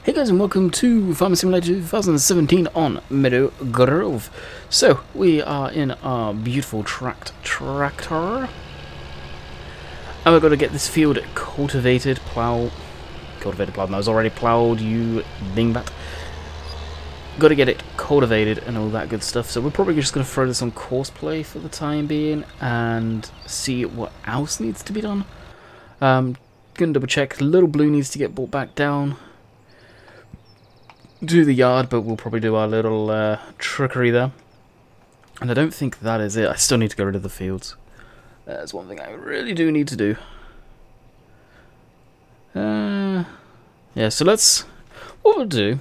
Hey guys, and welcome to Farming Simulator 2017 on Meadow Grove. So, we are in our beautiful tractor. And we're going to get this field cultivated, no, it's already plowed, you dingbat. Got to get it cultivated and all that good stuff. So we're probably just going to throw this on course play for the time being and see what else needs to be done. Going to double check, Little Blue needs to get brought back down. Do the yard, but we'll probably do our little trickery there. And I don't think that is it. I still need to get rid of the fields. That's one thing I really do need to do. Yeah, so what we'll do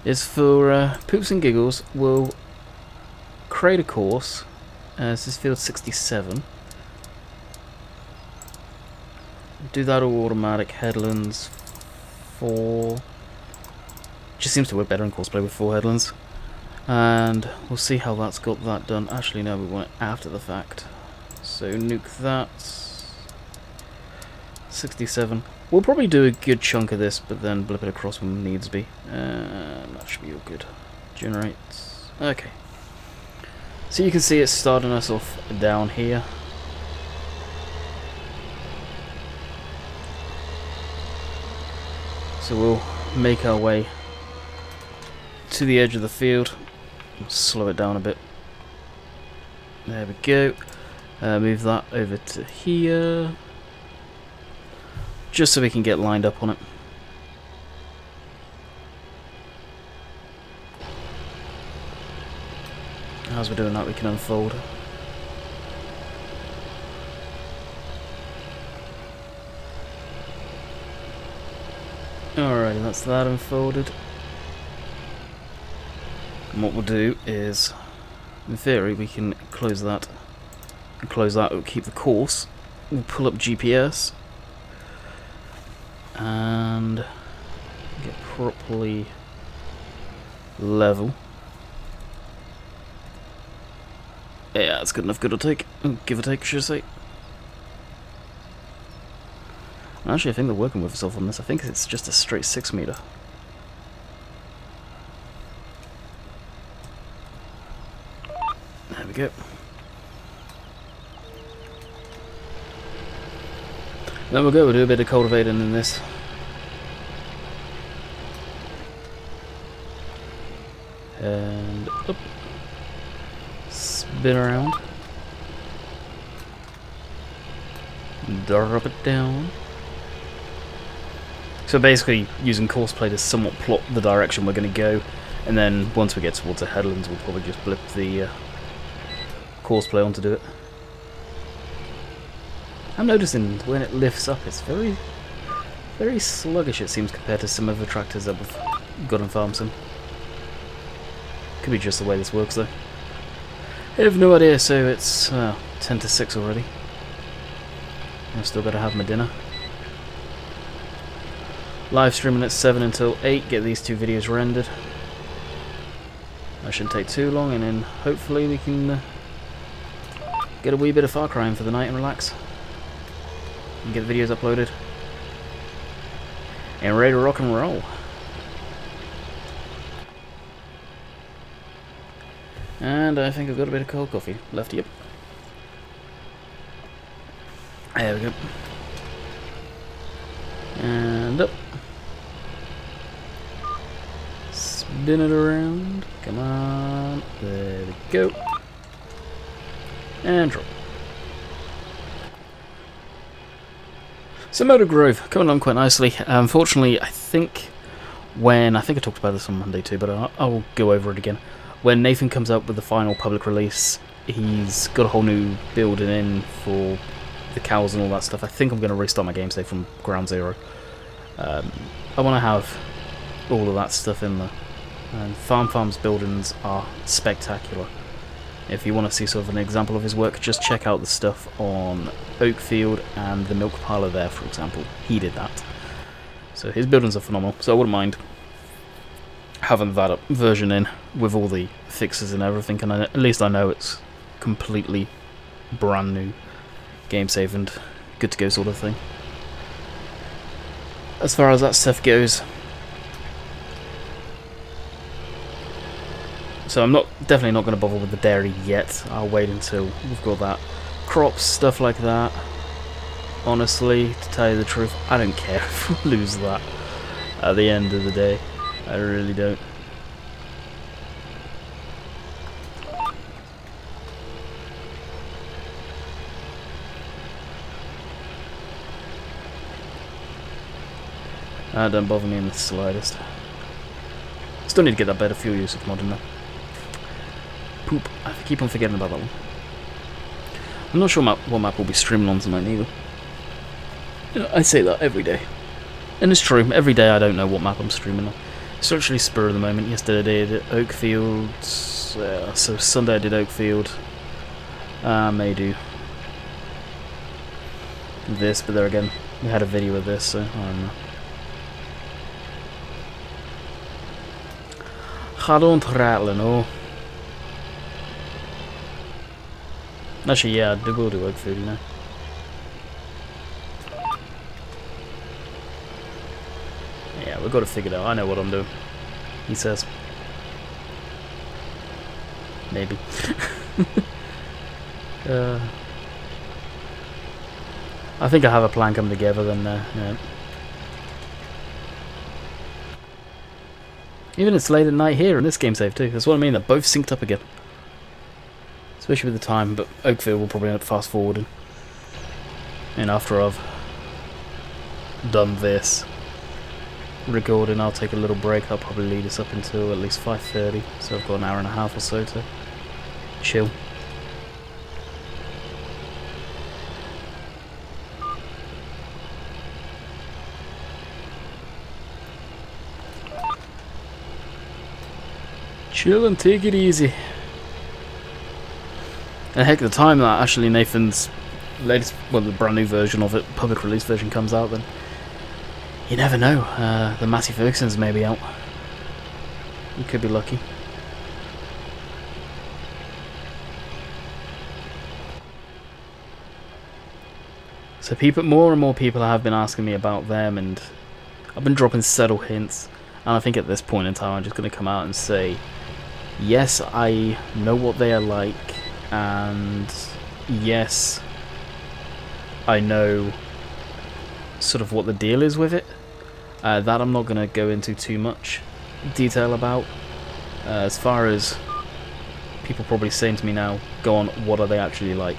is for poops and giggles, we'll create a course. This is field 67. Do that all automatic headlands. Just seems to work better in courseplay with 4 headlands, and we'll see how that's got that done. Actually, no, we want it after the fact, so nuke that. 67. We'll probably do a good chunk of this, but then blip it across when needs be, and that should be all good. Generate. Okay. So you can see it's starting us off down here. So we'll make our way to the edge of the field. Slow it down a bit. There we go. Move that over to here, just so we can get lined up on it. As we're doing that, we can unfold. Alrighty, that's that unfolded. And what we'll do is, in theory, we can close that. And close that, we'll keep the course. We'll pull up GPS. And get properly level. Yeah, that's good enough, give or take, I should say. Actually, I think they're working with itself on this. I think it's just a straight 6 meter. There we go. Then we'll do a bit of cultivating in this. And up. Spin around. Drop it down. So basically, using courseplay to somewhat plot the direction we're going to go, and then once we get towards the headlands, we'll probably just blip the courseplay on to do it. I'm noticing when it lifts up, it's very, very sluggish. It seems compared to some of the tractors that we've got on farm sim. Could be just the way this works, though. I have no idea. So it's 10 to 6 already. I've still got to have my dinner. Live streaming at 7 until 8, get these 2 videos rendered. That shouldn't take too long, and then hopefully we can get a wee bit of Far Cry in for the night and relax. And get the videos uploaded. And ready to rock and roll. And I think I've got a bit of cold coffee left, yep. There we go. And up. Spin it around. Come on. There we go. And drop. So Meadow Grove coming along quite nicely. Unfortunately, I think I talked about this on Monday too, but I'll go over it again. When Nathan comes up with the final public release, he's got a whole new building in for the cows and all that stuff. I think I'm going to restart my game save from ground zero. I want to have all of that stuff in there. And Farm's buildings are spectacular. If you want to see sort of an example of his work, just check out the stuff on Oakfield and the milk parlour there, for example. He did that. So his buildings are phenomenal, so I wouldn't mind having that version in with all the fixes and everything, and at least I know it's completely brand new game save and good to go sort of thing. as far as that stuff goes. So I'm definitely not going to bother with the dairy yet. I'll wait until we've got that crops, stuff like that. Honestly, to tell you the truth, I don't care if we lose that at the end of the day. I really don't. That don't bother me in the slightest. Still need to get that better fuel usage mod in there. Poop. I keep on forgetting about that one. I'm not sure what map will be streaming on tonight either. You know, I say that every day. And it's true, every day I don't know what map I'm streaming on. It's actually spur of the moment. Yesterday I did Oakfield, so Sunday I did Oakfield. May do this, but there again, we had a video of this, so I don't know. I don't rattle, no. Actually, yeah, I will do Oakfield, you know. Yeah, we've got to figure it out. I know what I'm doing, he says. Maybe. I think I have a plan coming together then, yeah. Even it's late at night here in this game save too. That's what I mean, they're both synced up again. Especially with the time, but Oakfield will probably end up fast forwarding. And after I've done this recording, I'll take a little break. I'll probably lead us up until at least 5:30, so I've got an hour and a half or so to chill. Chill and take it easy. And heck, the time that actually Nathan's latest, well, the brand new version of it, public release version, comes out, then you never know. The Matty Ferguson's may be out. You could be lucky. So more and more people have been asking me about them, and I've been dropping subtle hints. And I think at this point in time, I'm just going to come out and say, yes, I know what they are like, and yes, I know sort of what the deal is with it. That I'm not going to go into too much detail about. As far as people probably saying to me now, go on, what are they actually like?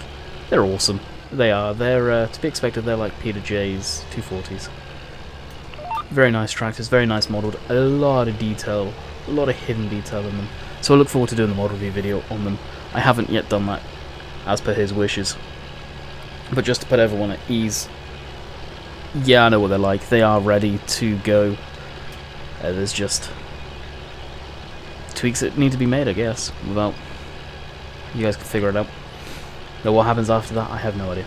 They're awesome. They are. They're to be expected. They're like Peter J's 240s. Very nice tractors, very nice modelled. A lot of detail, a lot of hidden detail in them. So I look forward to doing the model review video on them. I haven't yet done that, as per his wishes. But just to put everyone at ease, yeah, I know what they're like. They are ready to go. There's just tweaks that need to be made, I guess. Without, you guys can figure it out. Now, what happens after that, I have no idea.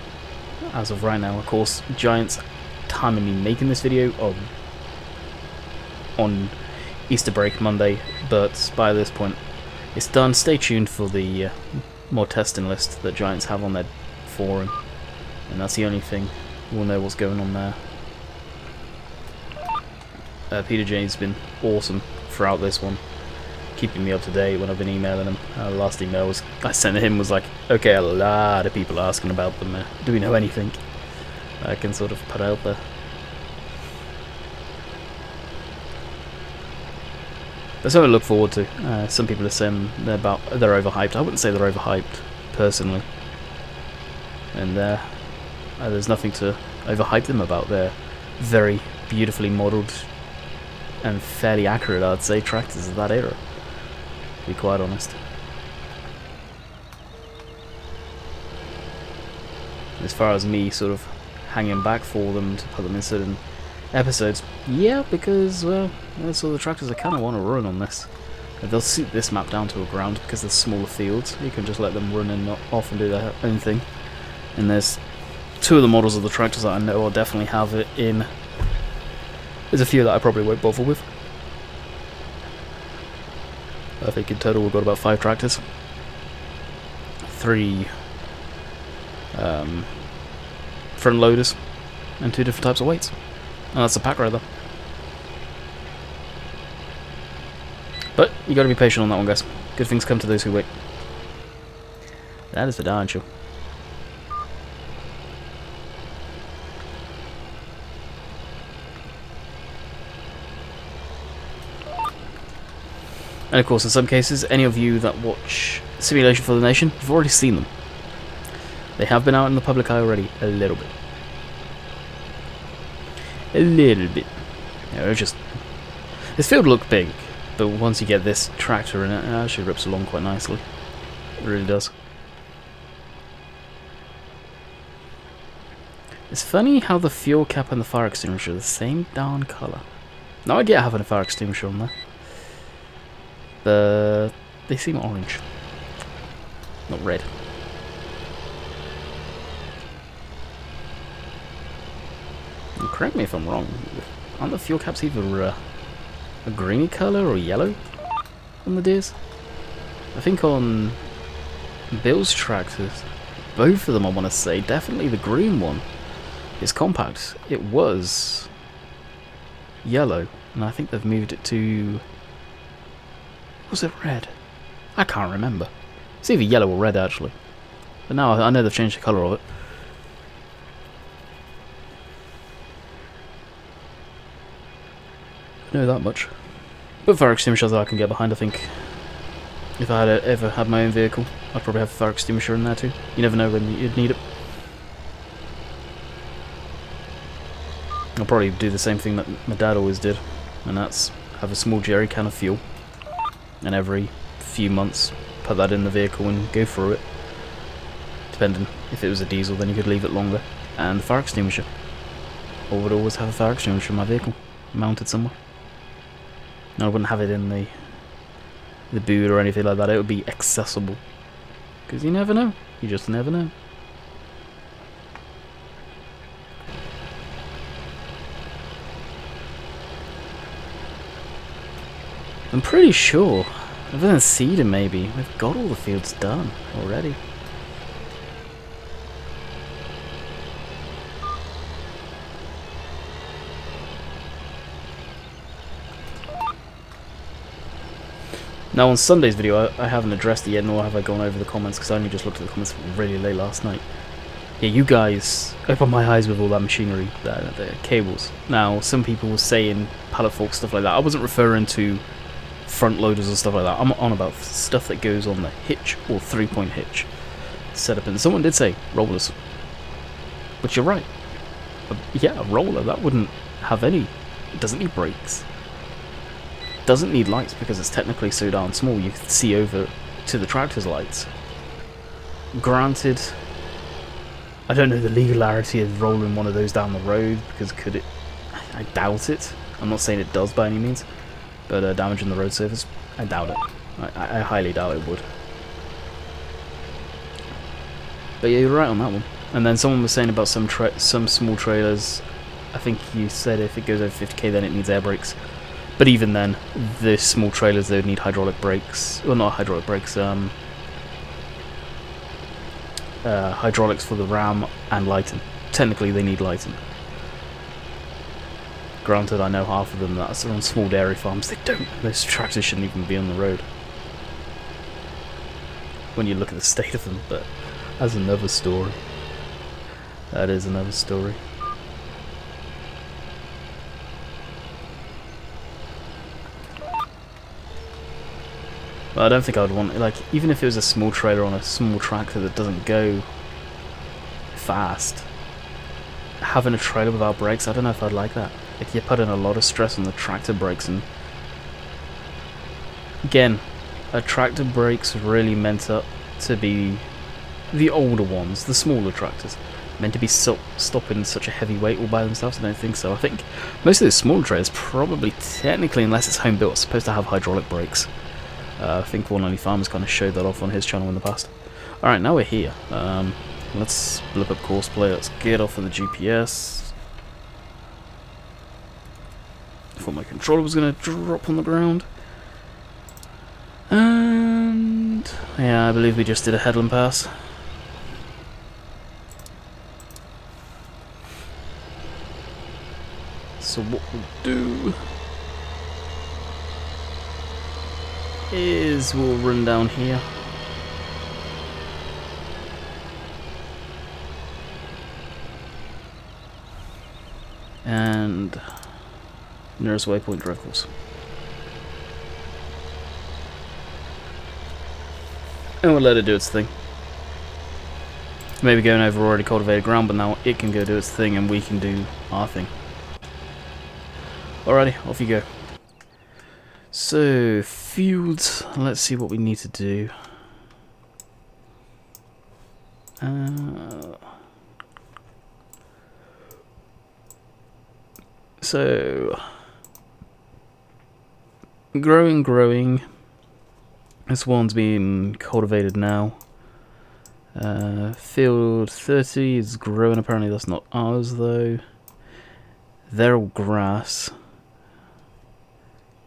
As of right now, of course, Giants timing me making this video on Easter break Monday, but by this point it's done. Stay tuned for the more testing list that Giants have on their forum, and that's the only thing we'll know what's going on there. Peter J's been awesome throughout this one, keeping me up to date when I've been emailing him. Last email I sent to him was like, okay, a lot of people asking about them. Do we know anything I can sort of put out there? That's something to look forward to. Some people are saying they're overhyped. I wouldn't say they're overhyped, personally. And there's nothing to overhype them about. They're very beautifully modelled and fairly accurate, I'd say, tractors of that era, to be quite honest. As far as me sort of hanging back for them to put them in certain episodes, yeah, because, well, that's all the tractors I kind of want to run on this. They'll suit this map down to a ground because there's smaller fields. You can just let them run and off and do their own thing. And there's two of the models of the tractors that I know I'll definitely have it in. There's a few that I probably won't bother with. I think in total we've got about 5 tractors. 3 front loaders and 2 different types of weights. Oh, that's a pack rather. But you got to be patient on that one, guys. Good things come to those who wait. That is for darn sure. And of course, in some cases, any of you that watch Simulation for the Nation, you've already seen them. They have been out in the public eye already, a little bit. A little bit. Yeah, it's just... This field looked big, but once you get this tractor in it, it actually rips along quite nicely. It really does. It's funny how the fuel cap and the fire extinguisher are the same darn colour. No idea having a fire extinguisher on there. They seem orange, not red. And correct me if I'm wrong. Aren't the fuel caps either a greeny colour or yellow on the deers? I think on Bill's tractors, both of them I want to say, definitely the green one is compact. It was yellow, and I think they've moved it to... Was it red? I can't remember. It's either yellow or red actually. But now I know they've changed the colour of it. I know that much. But fire extinguishers I can get behind, I think. If I had ever had my own vehicle, I'd probably have a fire extinguisher in there too. You never know when you'd need it. I'll probably do the same thing that my dad always did, and that's have a small jerry can of fuel, and every few months put that in the vehicle and go through it. Depending, if it was a diesel then you could leave it longer. And the fire extinguisher. I would always have a fire extinguisher in my vehicle, mounted somewhere. No, I wouldn't have it in the boot or anything like that. It would be accessible. Because you never know. You just never know. I'm pretty sure, other than seeding maybe, we've got all the fields done already. Now on Sunday's video, I haven't addressed it yet, nor have I gone over the comments, because I only just looked at the comments really late last night. Yeah, you guys opened my eyes with all that machinery, the cables. Now, some people were saying pallet forks, stuff like that. I wasn't referring to front loaders or stuff like that. I'm on about stuff that goes on the hitch or 3-point hitch setup. And someone did say rollers, but you're right. Yeah, a roller that wouldn't have any. It doesn't need brakes. Doesn't need lights because it's technically so darn small. You can see over to the tractor's lights. Granted, I don't know the legality of rolling one of those down the road because could it? I doubt it. I'm not saying it does by any means. But damaging the road surface, I doubt it. I highly doubt it would. But yeah, you're right on that one. And then someone was saying about some small trailers. I think you said if it goes over 50k, then it needs air brakes. But even then, the small trailers, they would need hydraulic brakes. Well, not hydraulic brakes. Hydraulics for the ram and lighting. Technically, they need lighting. Granted, I know half of them that are on small dairy farms. They don't. Those tractors shouldn't even be on the road. When you look at the state of them, but that's another story. That is another story. But I don't think I would want, like, even if it was a small trailer on a small tractor that doesn't go fast, having a trailer without brakes, I don't know if I'd like that. Like, you're putting a lot of stress on the tractor brakes, and again, a tractor brake's really meant up to be the older ones, the smaller tractors, meant to be stopping such a heavy weight all by themselves. I don't think so. I think most of those smaller trailers probably, technically, unless it's home built, are supposed to have hydraulic brakes. I think One Only Farmers kind of showed that off on his channel in the past. Alright, now we're here. Let's look up course play. Let's get off of the GPS. I thought my controller was going to drop on the ground. And yeah, I believe we just did a headland pass. we'll do is we'll run down here. And nearest waypoint drive course. And we'll let it do its thing. Maybe going over already cultivated ground, but now it can go do its thing and we can do our thing. Alrighty, off you go. So, fields, let's see what we need to do. So, growing. This one's being cultivated now. Field 30 is growing, apparently that's not ours though. They're all grass.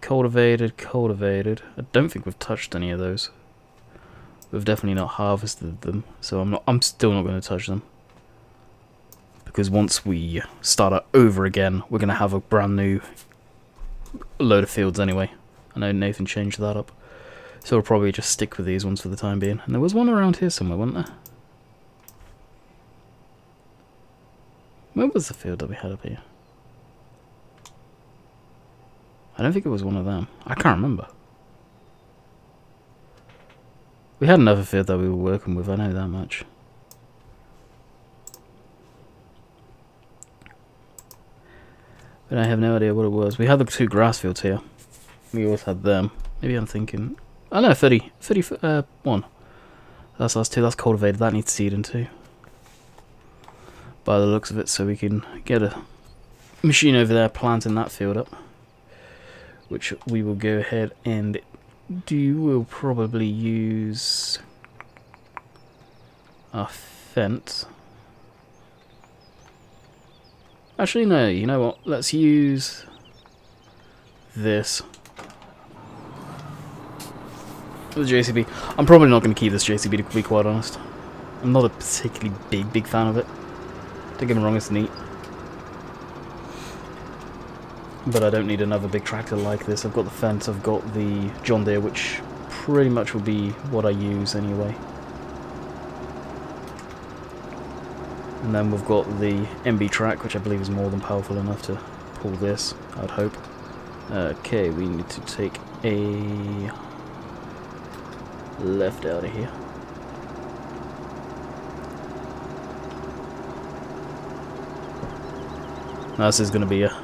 Cultivated. I don't think we've touched any of those. We've definitely not harvested them, so I'm still not going to touch them. Because once we start over again, we're going to have a brand new load of fields anyway. I know Nathan changed that up. So we'll probably just stick with these ones for the time being. And there was one around here somewhere, wasn't there? Where was the field that we had up here? I don't think it was one of them. I can't remember. We had another field that we were working with, I know that much. But I have no idea what it was. We had the two grass fields here. We always had them. Maybe I'm thinking... Oh no, 31. That's us two, that's cultivated, that needs seeding too. By the looks of it, so we can get a machine over there planting that field up. Which we will go ahead and do. We'll probably use our fence. Actually no, you know what, let's use this. The JCB. I'm probably not going to keep this JCB, to be quite honest. I'm not a particularly big fan of it. Don't get me wrong, it's neat. But I don't need another big tractor like this. I've got the fence, I've got the John Deere, which pretty much will be what I use anyway. And then we've got the MB track, which I believe is more than powerful enough to pull this, I'd hope. Okay, we need to take a... left out of here. Now this is going to be a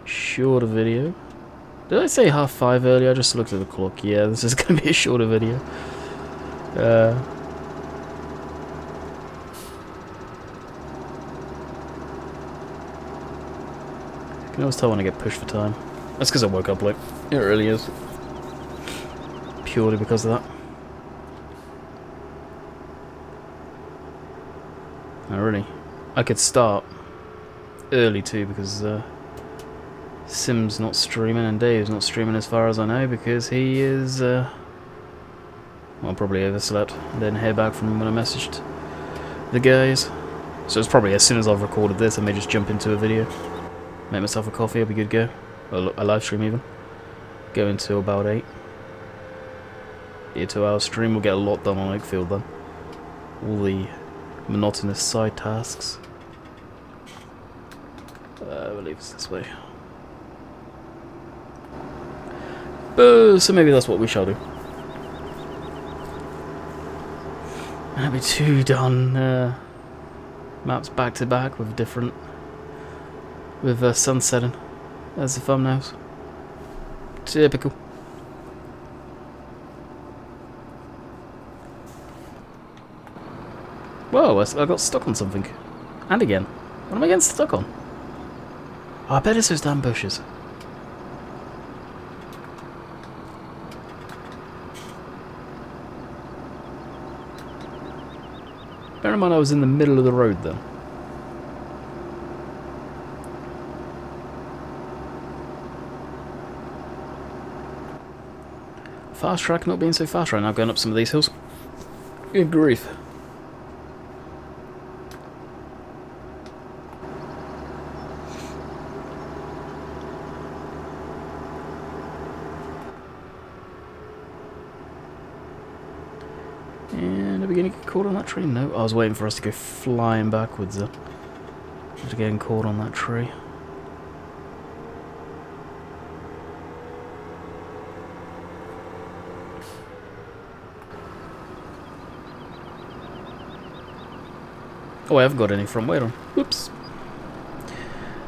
shorter video. Did I say 5:30 earlier? I just looked at the clock. Yeah, this is going to be a shorter video. I can always tell when I get pushed for time. That's because I woke up late. It really is. Purely because of that. Oh, really? I could start early too because Sim's not streaming and Dave's not streaming as far as I know because he is, well, probably overslept and didn't hear back from him when I messaged the guys. So it's probably as soon as I've recorded this I may just jump into a video. Make myself a coffee, I'll be good to go. Or a live stream even. Go until about 8. Yeah, 2 hour stream, we'll get a lot done on Oakfield then. All the monotonous side tasks. I believe it's this way. So maybe that's what we shall do. That'll be 2 done maps back to back with different... with sun setting as the thumbnails. Typical. Whoa, I got stuck on something. And again. What am I getting stuck on? Oh, I bet it's those damn bushes. Bear in mind I was in the middle of the road then. Fast track not being so fast right now, going up some of these hills. Good grief. mind. Are we going to get caught on that tree? No, I was waiting for us to go flying backwards after getting caught on that tree. Oh, I haven't got any from. Wait on. Whoops.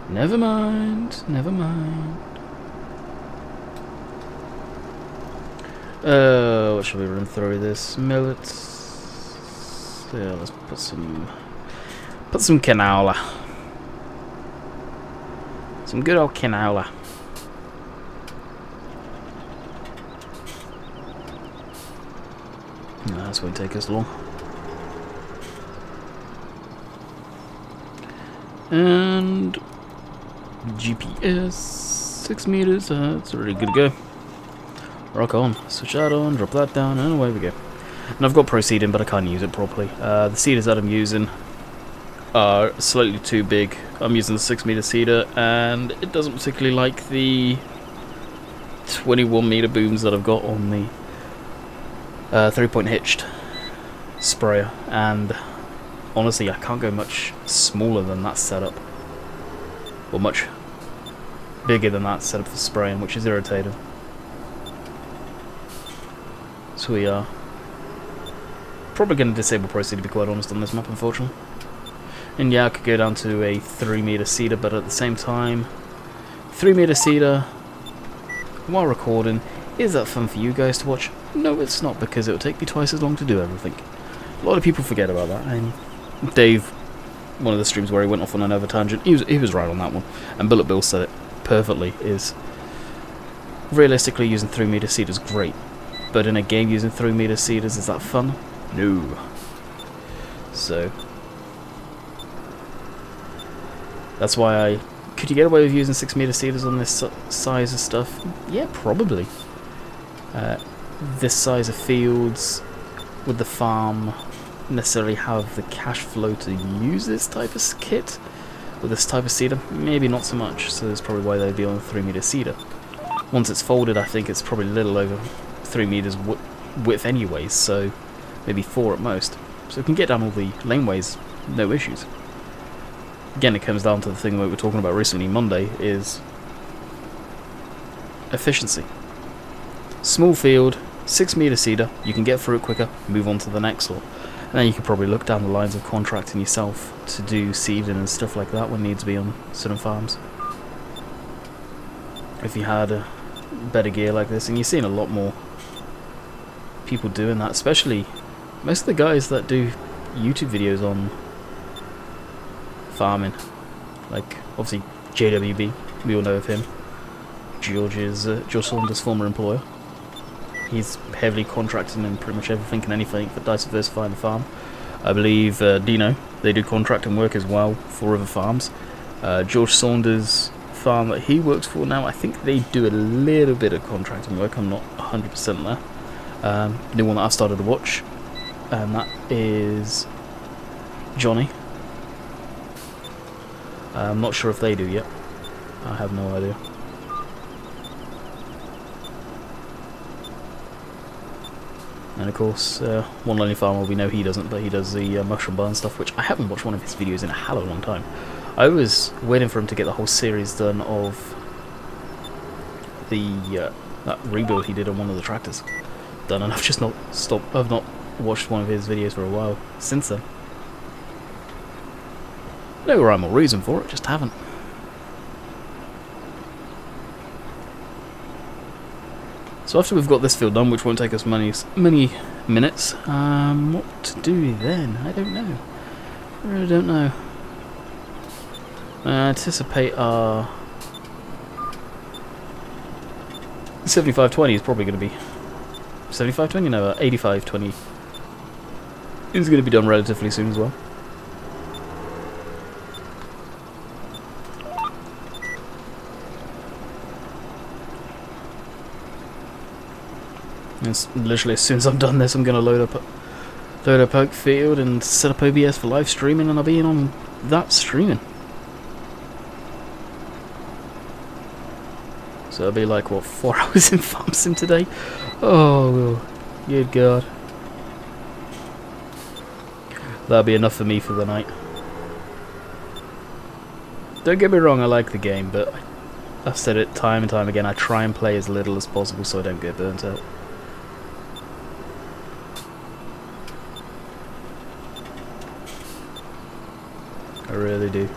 Never mind. Never mind. What should we run through this? Millets. Yeah, let's put some canola. Some good old canola. No, this won't take us long. And GPS 6 meters. That's already good to go. Rock on. Switch that on. Drop that down, and away we go. And I've got pro seeding, but I can't use it properly. The seeders that I'm using are slightly too big. I'm using the 6 meter seeder, and it doesn't particularly like the 21 meter booms that I've got on the 3-point hitched sprayer. And honestly, I can't go much smaller than that setup, or much bigger than that setup for spraying, which is irritating. So we are probably going to disable Pro Seed, to be quite honest, on this map, unfortunately. And yeah, I could go down to a 3 meter seeder, but at the same time, 3 meter seeder while recording, is that fun for you guys to watch? No, it's not, because it will take me twice as long to do everything. A lot of people forget about that, and Dave, one of the streams where he went off on another tangent, he was right on that one. And Bullet Bill said it perfectly, is realistically using 3 meter seeders is great, but in a game using 3 meter seeders, is that fun? No. So that's why could you get away with using 6 meter seeders on this size of stuff? Yeah, probably. This size of fields, would the farm necessarily have the cash flow to use this type of kit with this type of seeder? Maybe not so much, so that's probably why they'd be on a 3 meter seeder. Once it's folded, I think it's probably a little over 3 meters width anyways, so maybe 4 at most. So we can get down all the laneways, no issues. Again, it comes down to the thing that we were talking about recently Monday, is efficiency. Small field, 6 meter seeder, you can get through it quicker, move on to the next lot. And then you could probably look down the lines of contracting yourself to do seeding and stuff like that when needs be on certain farms. If you had better gear like this, and you're seeing a lot more people doing that, especially most of the guys that do YouTube videos on farming, like obviously JWB, we all know of him. George Saunders' former employer. He's heavily contracting in pretty much everything and anything for diversifying the farm. I believe Dino, they do contracting work as well for other farms. George Saunders' farm that he works for now, I think they do a little bit of contracting work. I'm not 100% there. New one that I've started to watch, and that is Johnny. I'm not sure if they do yet. I have no idea. And of course, One Lonely Farmer, we know he doesn't, but he does the mushroom barn stuff, which I haven't watched one of his videos in a hell of a long time. I was waiting for him to get the whole series done of the that rebuild he did on one of the tractors done, and I've just not stopped. I've not watched one of his videos for a while since then. No rhyme or reason for it, just haven't. So after we've got this field done, which won't take us many minutes, what to do then? I don't know. I really don't know. I anticipate our 75-20 is probably going to be 75-20? No, 85-20 is going to be done relatively soon as well. And literally as soon as I'm done this, I'm going to load up Oak Field and set up OBS for live streaming, and I'll be in on that streaming. So it'll be like, what, 4 hours in Farm Sim today? Oh, good God. That'll be enough for me for the night. Don't get me wrong, I like the game, but I've said it time and time again, I try and play as little as possible so I don't get burnt out. I really do.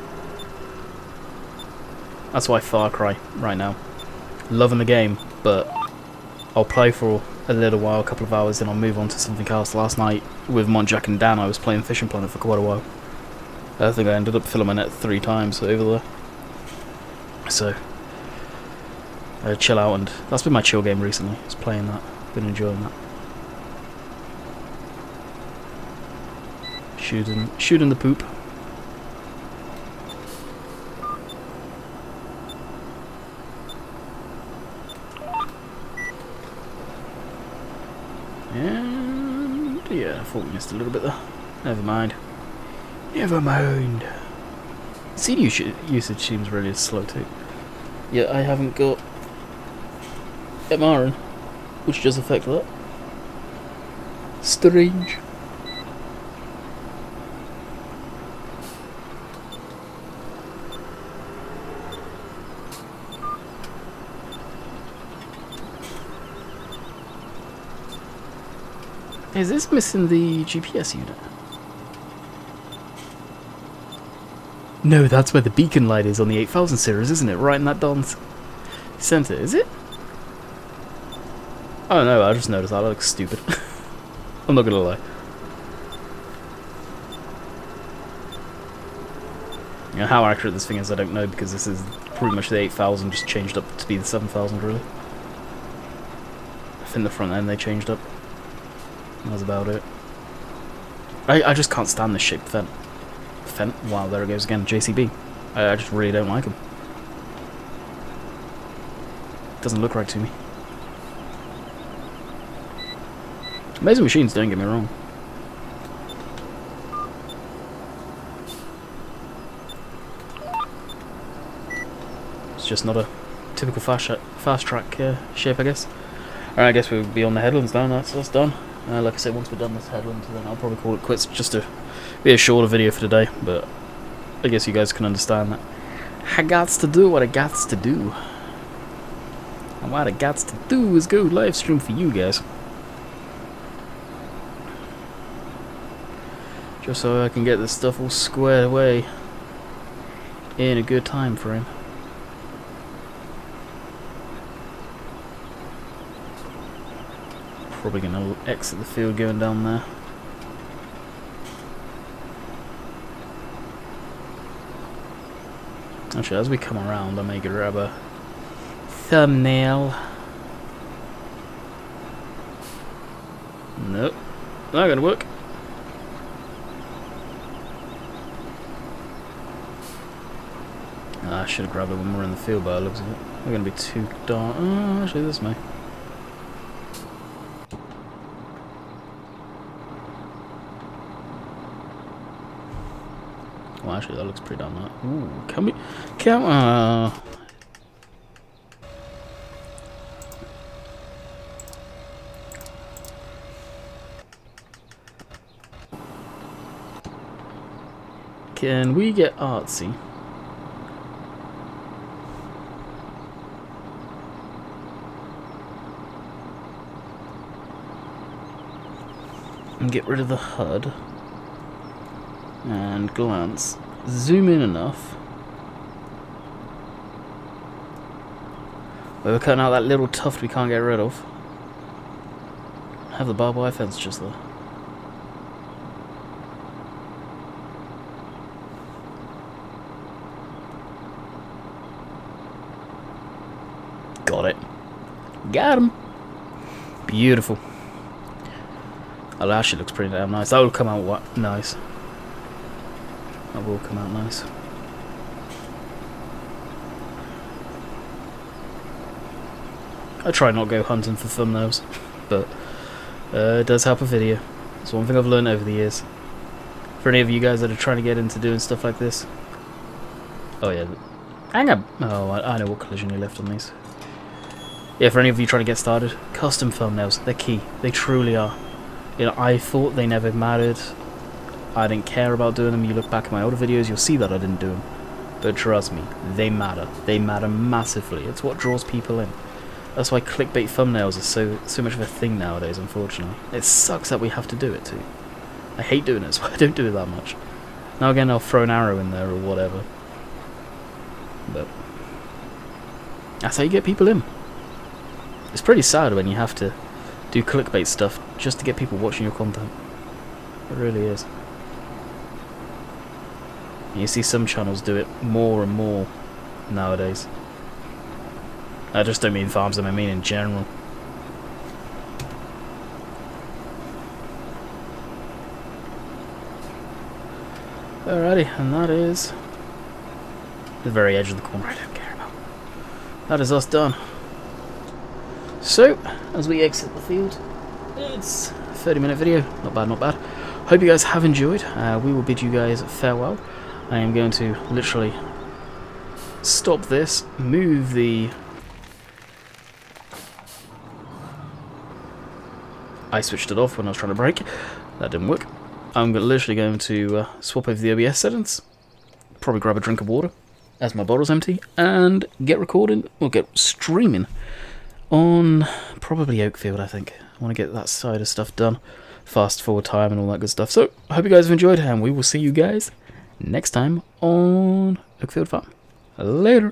That's why Far Cry, right now. Loving the game, but I'll play for a little while, a couple of hours, then I'll move on to something else. Last night, with Jack and Dan, I was playing Fishing Planet for quite a while. I think I ended up filling my net 3 times over there. So, chill out, and that's been my chill game recently, just playing that. Been enjoying that. Shooting the poop. And yeah, I thought we missed a little bit there. Never mind. Never mind. Seed usage seems really slow too. Yeah, I haven't got MRN, which does affect that. Strange. Is this missing the GPS unit? No, that's where the beacon light is on the 8000 series, isn't it? Right in that Don's center, is it? Oh no, I just noticed that. That looks stupid. I'm not gonna lie. You know, how accurate this thing is, I don't know, because this is pretty much the 8000 just changed up to be the 7000, really. I think the front end they changed up. That's about it. I just can't stand this shaped vent. Wow, there it goes again. JCB. I just really don't like him. Doesn't look right to me. Amazing machines, don't get me wrong. It's just not a typical fast track shape, I guess. Alright, I guess we'll be on the headlands now. That's done. Like I said, once we're done this headland, then I'll probably call it quits. Just to be a shorter video for today, but I guess you guys can understand that. I gots to do what I gots to do. And what I gots to do is go live stream for you guys. Just so I can get this stuff all squared away in a good time frame. Probably gonna exit the field going down there. Actually, as we come around, I may grab a thumbnail. Nope, not gonna work. I should have grabbed it when we're in the field, by the looks of it. We're gonna be too dark. Oh, actually, this may. Well, actually, that looks pretty damn nice. Ooh, come on. Can we get artsy? And get rid of the HUD. And glance. Zoom in enough. We're cutting out that little tuft we can't get rid of. Have the barbed wire fence just there. Got it. Got him. Beautiful. Oh, that actually looks pretty damn nice. That will come out nice. That will come out nice. I try not to go hunting for thumbnails, but it does help a video. It's one thing I've learned over the years. For any of you guys that are trying to get into doing stuff like this. Oh yeah. Hang up. Oh, I know what collision you left on these. Yeah, for any of you trying to get started, custom thumbnails, they're key. They truly are. You know, I thought they never mattered I didn't care about doing them. You look back at my older videos, you'll see that I didn't do them. But trust me, they matter. They matter massively. It's what draws people in. That's why clickbait thumbnails are so much of a thing nowadays, unfortunately. It sucks that we have to do it too. I hate doing it, so I don't do it that much. Now again, I'll throw an arrow in there or whatever. But that's how you get people in. It's pretty sad when you have to do clickbait stuff just to get people watching your content. It really is. You see some channels do it more and more nowadays. I just don't mean farms, I mean in general. Alrighty, and that is the very edge of the corner I don't care about. That is us done. So, as we exit the field, it's a 30-minute video. Not bad, not bad. Hope you guys have enjoyed. We will bid you guys farewell. I am going to literally stop this, move the... I switched it off when I was trying to brake. That didn't work. I'm literally going to swap over the OBS settings, probably grab a drink of water as my bottle's empty, and get recording, or get streaming on probably Oakfield, I think. I want to get that side of stuff done, fast forward time and all that good stuff. So, I hope you guys have enjoyed, and we will see you guys next time on Oakfield Farm. Later.